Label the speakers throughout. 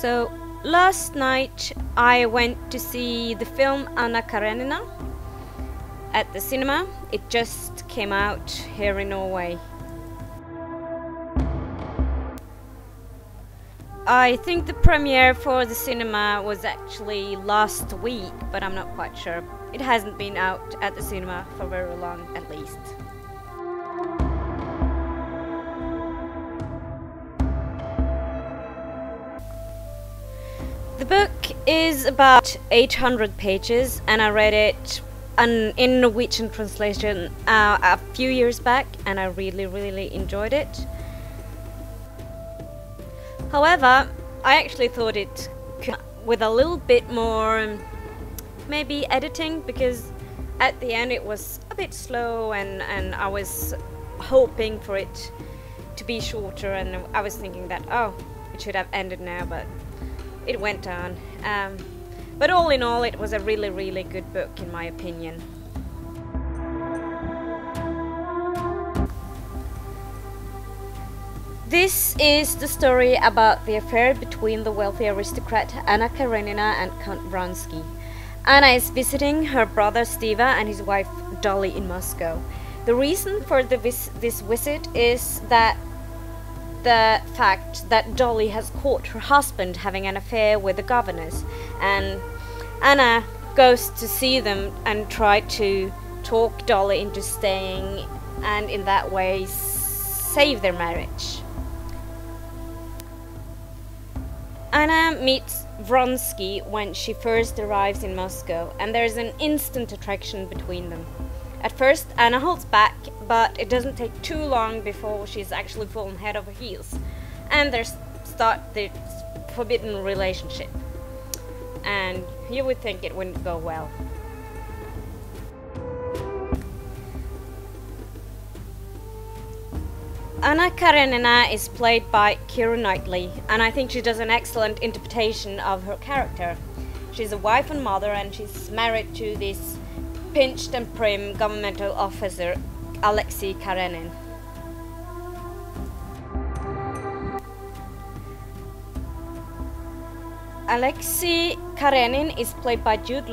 Speaker 1: So last night I went to see the film Anna Karenina at the cinema. It just came out here in Norway. I think the premiere for the cinema was actually last week, but I'm not quite sure. It hasn't been out at the cinema for very long, at least. The book is about 800 pages, and I read it in Norwegian translation a few years back, and I really enjoyed it. However, I actually thought it could with a little bit more maybe editing, because at the end it was a bit slow, and I was hoping for it to be shorter, and I was thinking that, oh, it should have ended now, but it went on. But all in all, it was a really good book in my opinion. This is the story about the affair between the wealthy aristocrat Anna Karenina and Count Vronsky. Anna is visiting her brother Stiva and his wife Dolly in Moscow. The reason for this visit is that the fact that Dolly has caught her husband having an affair with the governess, and Anna goes to see them and try to talk Dolly into staying, and in that way save their marriage. Anna meets Vronsky when she first arrives in Moscow, and there's an instant attraction between them. At first, Anna holds back, but it doesn't take too long before she's actually fallen head over heels, and they start this forbidden relationship. And you would think it wouldn't go well. Anna Karenina is played by Keira Knightley, and I think she does an excellent interpretation of her character. She's a wife and mother, and she's married to this pinched and prim governmental officer, Alexei Karenin. Alexei Karenin is played by Jude,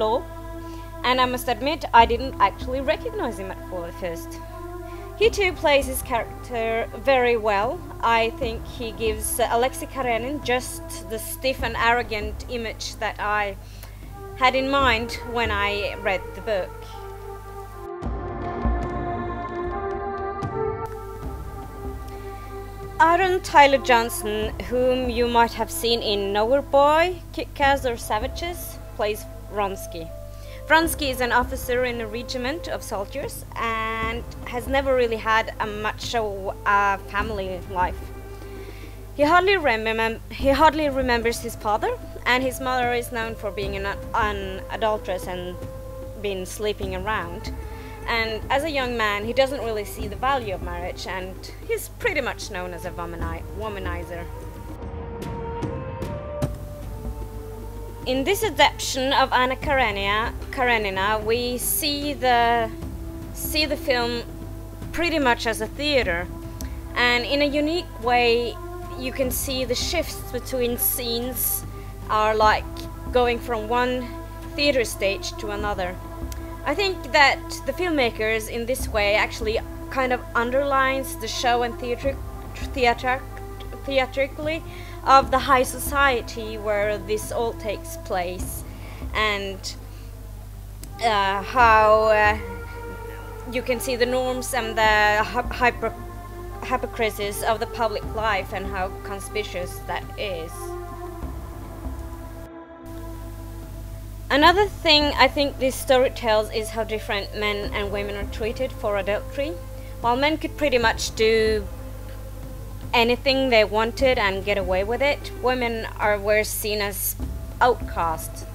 Speaker 1: and I must admit I didn't actually recognize him at first. He too plays his character very well. I think he gives Alexei Karenin just the stiff and arrogant image that I had in mind when I read the book. Aaron Tyler Johnson, whom you might have seen in Nowhere Boy, Kick-Ass or Savages, plays Vronsky. Vronsky is an officer in a regiment of soldiers and has never really had much of a family life. He hardly remembers his father, and his mother is known for being an adulteress and been sleeping around. And as a young man, he doesn't really see the value of marriage, and he's pretty much known as a womanizer. In this adaptation of Anna Karenina, we see the film pretty much as a theater, and in a unique way you can see the shifts between scenes are like going from one theater stage to another. I think that the filmmakers in this way actually kind of underlines the show and theatrically of the high society where this all takes place, and how you can see the norms and the hypocrisies of the public life and how conspicuous that is. Another thing I think this story tells is how different men and women are treated for adultery. While men could pretty much do anything they wanted and get away with it, women were seen as outcasts.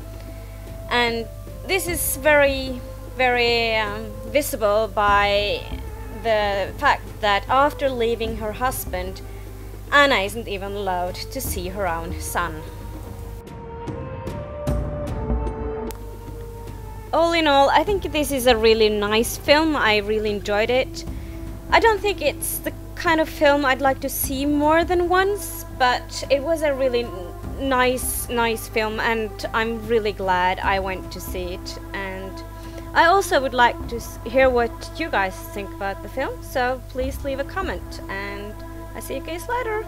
Speaker 1: And this is very visible by the fact that after leaving her husband, Anna isn't even allowed to see her own son. All in all, I think this is a really nice film. I really enjoyed it. I don't think it's the kind of film I'd like to see more than once, but it was a really nice film, and I'm really glad I went to see it. And I also would like to hear what you guys think about the film, so please leave a comment, and I see you guys later.